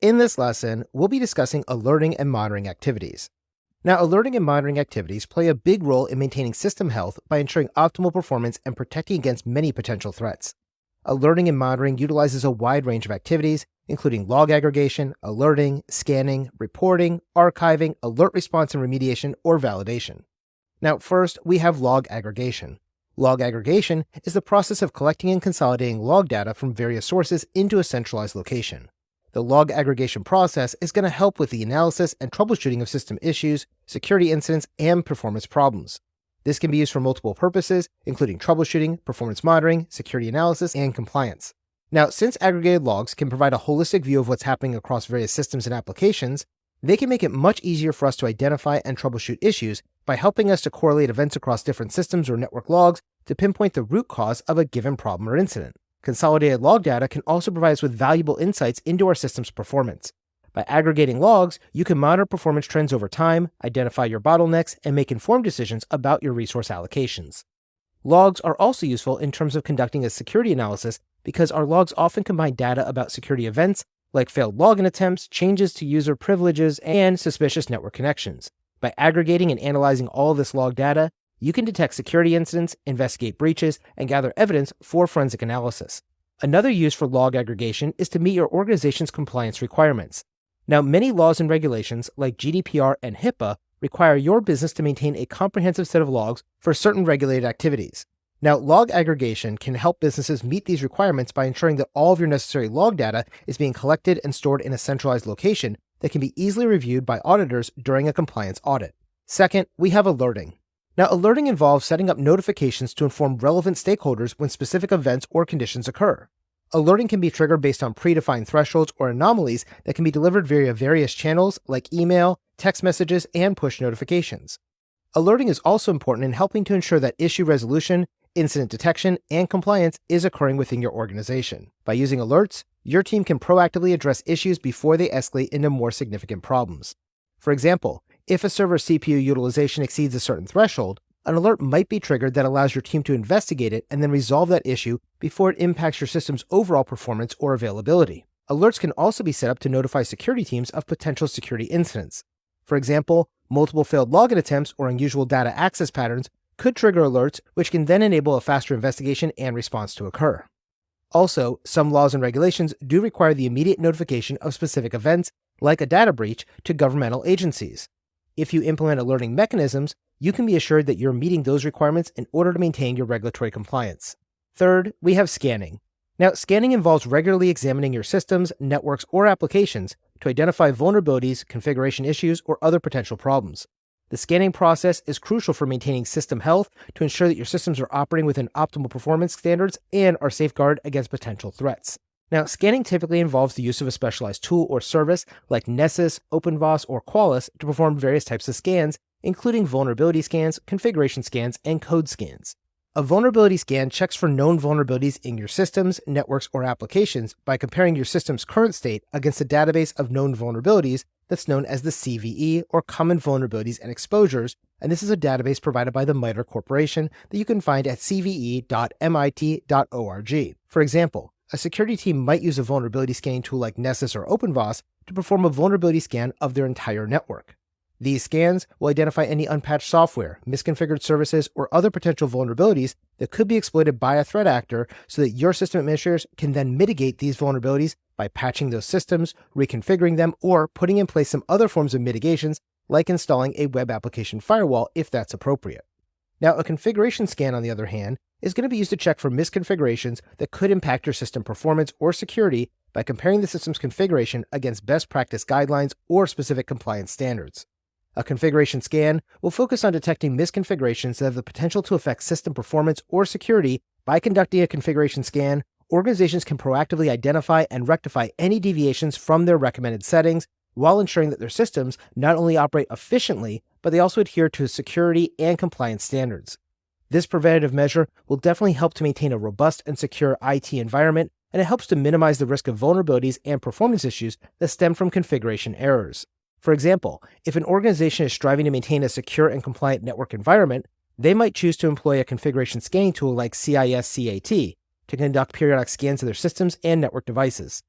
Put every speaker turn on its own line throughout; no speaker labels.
In this lesson, we'll be discussing alerting and monitoring activities. Now, alerting and monitoring activities play a big role in maintaining system health by ensuring optimal performance and protecting against many potential threats. Alerting and monitoring utilizes a wide range of activities, including log aggregation, alerting, scanning, reporting, archiving, alert response and remediation, or validation. Now, first, we have log aggregation. Log aggregation is the process of collecting and consolidating log data from various sources into a centralized location. The log aggregation process is going to help with the analysis and troubleshooting of system issues, security incidents, and performance problems. This can be used for multiple purposes, including troubleshooting, performance monitoring, security analysis, and compliance. Now, since aggregated logs can provide a holistic view of what's happening across various systems and applications, they can make it much easier for us to identify and troubleshoot issues by helping us to correlate events across different systems or network logs to pinpoint the root cause of a given problem or incident. Consolidated log data can also provide us with valuable insights into our system's performance. By aggregating logs, you can monitor performance trends over time, identify your bottlenecks, and make informed decisions about your resource allocations. Logs are also useful in terms of conducting a security analysis because our logs often combine data about security events like failed login attempts, changes to user privileges, and suspicious network connections. By aggregating and analyzing all of this log data, you can detect security incidents, investigate breaches, and gather evidence for forensic analysis. Another use for log aggregation is to meet your organization's compliance requirements. Now, many laws and regulations like GDPR and HIPAA require your business to maintain a comprehensive set of logs for certain regulated activities. Now, log aggregation can help businesses meet these requirements by ensuring that all of your necessary log data is being collected and stored in a centralized location that can be easily reviewed by auditors during a compliance audit. Second, we have alerting. Now, alerting involves setting up notifications to inform relevant stakeholders when specific events or conditions occur. Alerting can be triggered based on predefined thresholds or anomalies that can be delivered via various channels like email, text messages, and push notifications. Alerting is also important in helping to ensure that issue resolution, incident detection, and compliance is occurring within your organization. By using alerts, your team can proactively address issues before they escalate into more significant problems. For example, if a server's CPU utilization exceeds a certain threshold, an alert might be triggered that allows your team to investigate it and then resolve that issue before it impacts your system's overall performance or availability. Alerts can also be set up to notify security teams of potential security incidents. For example, multiple failed login attempts or unusual data access patterns could trigger alerts, which can then enable a faster investigation and response to occur. Also, some laws and regulations do require the immediate notification of specific events, like a data breach, to governmental agencies. If you implement alerting mechanisms, you can be assured that you're meeting those requirements in order to maintain your regulatory compliance. Third, we have scanning. Now, scanning involves regularly examining your systems, networks, or applications to identify vulnerabilities, configuration issues, or other potential problems. The scanning process is crucial for maintaining system health to ensure that your systems are operating within optimal performance standards and are safeguarded against potential threats. Now, scanning typically involves the use of a specialized tool or service like Nessus, OpenVAS, or Qualys to perform various types of scans, including vulnerability scans, configuration scans, and code scans. A vulnerability scan checks for known vulnerabilities in your systems, networks, or applications by comparing your system's current state against a database of known vulnerabilities that's known as the CVE, or Common Vulnerabilities and Exposures, and this is a database provided by the MITRE Corporation that you can find at cve.mit.org. For example, a security team might use a vulnerability scanning tool like Nessus or OpenVAS to perform a vulnerability scan of their entire network. These scans will identify any unpatched software, misconfigured services, or other potential vulnerabilities that could be exploited by a threat actor so that your system administrators can then mitigate these vulnerabilities by patching those systems, reconfiguring them, or putting in place some other forms of mitigations like installing a web application firewall if that's appropriate. Now, a configuration scan, on the other hand, is going to be used to check for misconfigurations that could impact your system performance or security by comparing the system's configuration against best practice guidelines or specific compliance standards. A configuration scan will focus on detecting misconfigurations that have the potential to affect system performance or security. By conducting a configuration scan, organizations can proactively identify and rectify any deviations from their recommended settings while ensuring that their systems not only operate efficiently, but they also adhere to security and compliance standards. This preventative measure will definitely help to maintain a robust and secure IT environment, and it helps to minimize the risk of vulnerabilities and performance issues that stem from configuration errors. For example, if an organization is striving to maintain a secure and compliant network environment, they might choose to employ a configuration scanning tool like CIS-CAT to conduct periodic scans of their systems and network devices.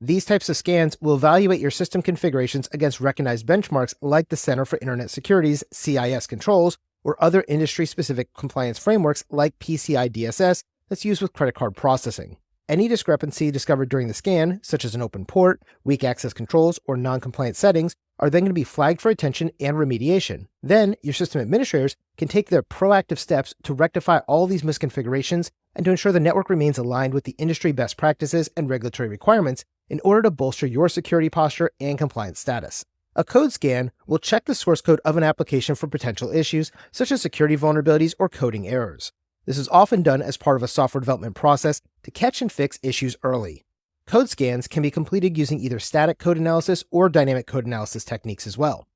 These types of scans will evaluate your system configurations against recognized benchmarks like the Center for Internet Security's CIS controls or other industry-specific compliance frameworks like PCI DSS that's used with credit card processing. Any discrepancy discovered during the scan, such as an open port, weak access controls, or non-compliant settings, are then going to be flagged for attention and remediation. Then, your system administrators can take their proactive steps to rectify all these misconfigurations and to ensure the network remains aligned with the industry best practices and regulatory requirements in order to bolster your security posture and compliance status. A code scan will check the source code of an application for potential issues, such as security vulnerabilities or coding errors. This is often done as part of a software development process to catch and fix issues early. Code scans can be completed using either static code analysis or dynamic code analysis techniques as well.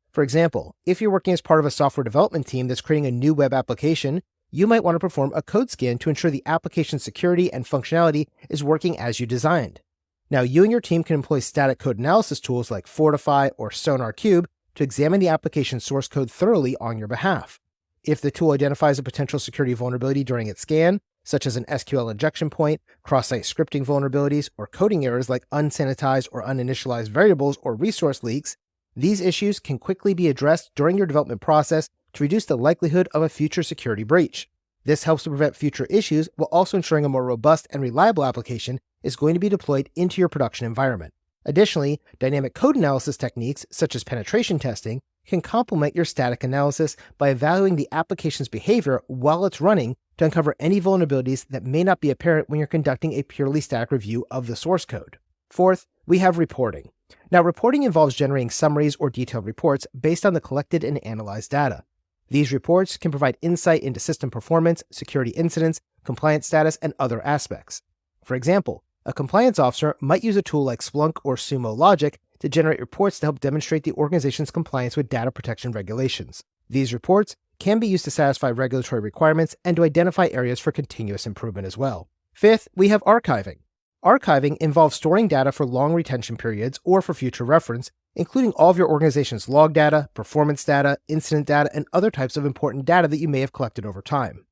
For example, if you're working as part of a software development team that's creating a new web application, you might want to perform a code scan to ensure the application security and functionality is working as you designed. Now, you and your team can employ static code analysis tools like Fortify or SonarQube to examine the application source code thoroughly on your behalf. If the tool identifies a potential security vulnerability during its scan, such as an SQL injection point, cross-site scripting vulnerabilities, or coding errors like unsanitized or uninitialized variables or resource leaks, these issues can quickly be addressed during your development process to reduce the likelihood of a future security breach. This helps to prevent future issues while also ensuring a more robust and reliable application is going to be deployed into your production environment. Additionally, dynamic code analysis techniques, such as penetration testing, can complement your static analysis by evaluating the application's behavior while it's running to uncover any vulnerabilities that may not be apparent when you're conducting a purely static review of the source code. Fourth, we have reporting. Now, reporting involves generating summaries or detailed reports based on the collected and analyzed data. These reports can provide insight into system performance, security incidents, compliance status, and other aspects. For example, a compliance officer might use a tool like Splunk or Sumo Logic to generate reports to help demonstrate the organization's compliance with data protection regulations. These reports can be used to satisfy regulatory requirements and to identify areas for continuous improvement as well. Fifth, we have archiving. Archiving involves storing data for long retention periods or for future reference, including all of your organization's log data, performance data, incident data, and other types of important data that you may have collected over time.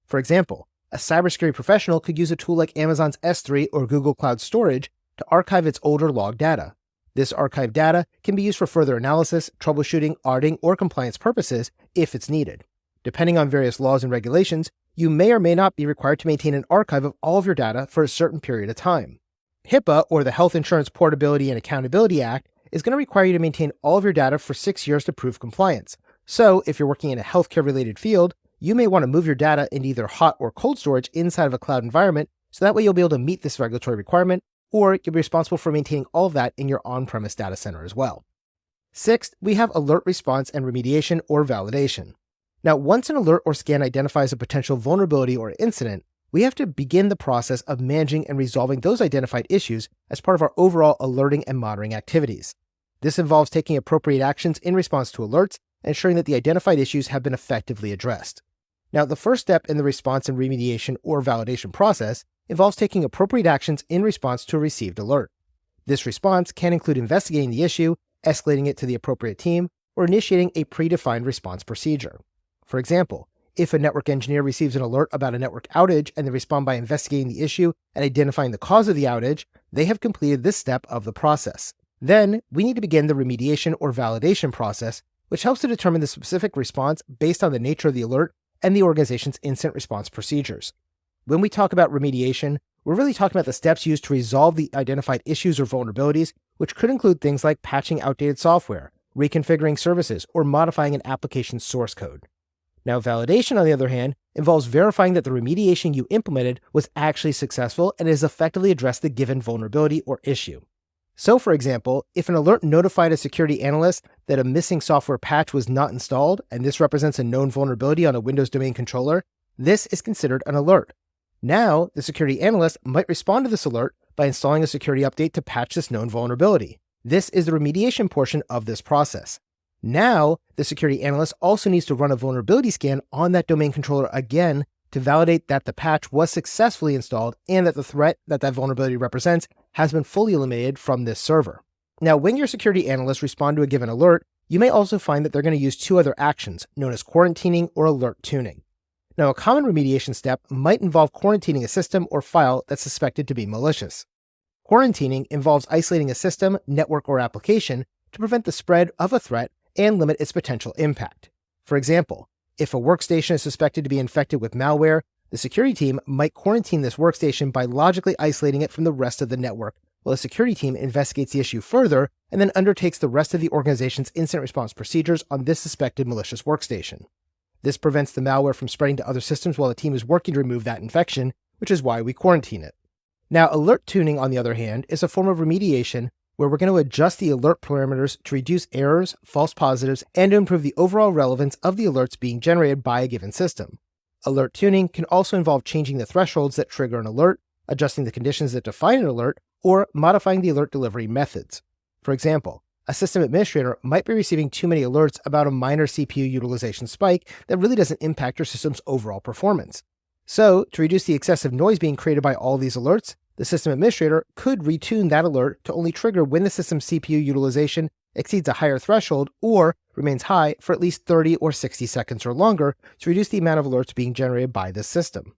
For example, a cybersecurity professional could use a tool like Amazon's S3 or Google Cloud Storage to archive its older log data. This archived data can be used for further analysis, troubleshooting, auditing, or compliance purposes if it's needed. Depending on various laws and regulations, you may or may not be required to maintain an archive of all of your data for a certain period of time. HIPAA, or the Health Insurance Portability and Accountability Act, is going to require you to maintain all of your data for 6 years to prove compliance. So, if you're working in a healthcare-related field, you may want to move your data into either hot or cold storage inside of a cloud environment, so that way you'll be able to meet this regulatory requirement, or you'll be responsible for maintaining all of that in your on-premise data center as well. Sixth, we have alert response and remediation or validation. Now, once an alert or scan identifies a potential vulnerability or incident, we have to begin the process of managing and resolving those identified issues as part of our overall alerting and monitoring activities. This involves taking appropriate actions in response to alerts and ensuring that the identified issues have been effectively addressed. Now, the first step in the response and remediation or validation process involves taking appropriate actions in response to a received alert. This response can include investigating the issue, escalating it to the appropriate team, or initiating a predefined response procedure. For example, if a network engineer receives an alert about a network outage and they respond by investigating the issue and identifying the cause of the outage, they have completed this step of the process. Then, we need to begin the remediation or validation process, which helps to determine the specific response based on the nature of the alert and the organization's incident response procedures. When we talk about remediation, we're really talking about the steps used to resolve the identified issues or vulnerabilities, which could include things like patching outdated software, reconfiguring services, or modifying an application's source code. Now, validation, on the other hand, involves verifying that the remediation you implemented was actually successful and has effectively addressed the given vulnerability or issue. So, for example, if an alert notified a security analyst that a missing software patch was not installed, and this represents a known vulnerability on a Windows domain controller, this is considered an alert. Now, the security analyst might respond to this alert by installing a security update to patch this known vulnerability. This is the remediation portion of this process. Now, the security analyst also needs to run a vulnerability scan on that domain controller again to validate that the patch was successfully installed and that the threat that vulnerability represents has been fully eliminated from this server. Now, when your security analysts respond to a given alert, you may also find that they're going to use two other actions, known as quarantining or alert tuning. Now, a common remediation step might involve quarantining a system or file that's suspected to be malicious. Quarantining involves isolating a system, network, or application to prevent the spread of a threat and limit its potential impact. For example, if a workstation is suspected to be infected with malware, the security team might quarantine this workstation by logically isolating it from the rest of the network, while the security team investigates the issue further and then undertakes the rest of the organization's incident response procedures on this suspected malicious workstation. This prevents the malware from spreading to other systems while the team is working to remove that infection, which is why we quarantine it. Now, alert tuning, on the other hand, is a form of remediation where we're going to adjust the alert parameters to reduce errors, false positives, and to improve the overall relevance of the alerts being generated by a given system. Alert tuning can also involve changing the thresholds that trigger an alert, adjusting the conditions that define an alert, or modifying the alert delivery methods. For example, a system administrator might be receiving too many alerts about a minor CPU utilization spike that really doesn't impact your system's overall performance. So, to reduce the excessive noise being created by all these alerts, the system administrator could retune that alert to only trigger when the system's CPU utilization exceeds a higher threshold or remains high for at least 30 or 60 seconds or longer to reduce the amount of alerts being generated by this system.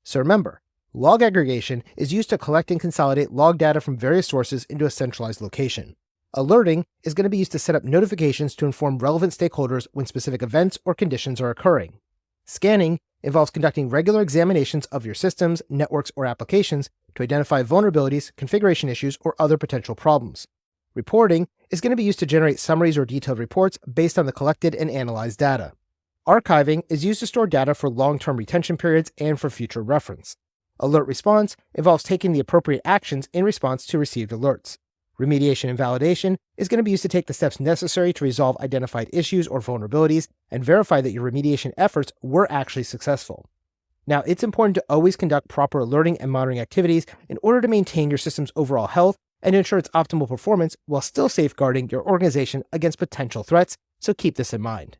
So remember, log aggregation is used to collect and consolidate log data from various sources into a centralized location. Alerting is going to be used to set up notifications to inform relevant stakeholders when specific events or conditions are occurring. Scanning involves conducting regular examinations of your systems, networks, or applications to identify vulnerabilities, configuration issues, or other potential problems. Reporting is going to be used to generate summaries or detailed reports based on the collected and analyzed data. Archiving is used to store data for long-term retention periods and for future reference. Alert response involves taking the appropriate actions in response to received alerts. Remediation and validation is going to be used to take the steps necessary to resolve identified issues or vulnerabilities and verify that your remediation efforts were actually successful. Now, it's important to always conduct proper alerting and monitoring activities in order to maintain your system's overall health and to ensure its optimal performance while still safeguarding your organization against potential threats, so keep this in mind.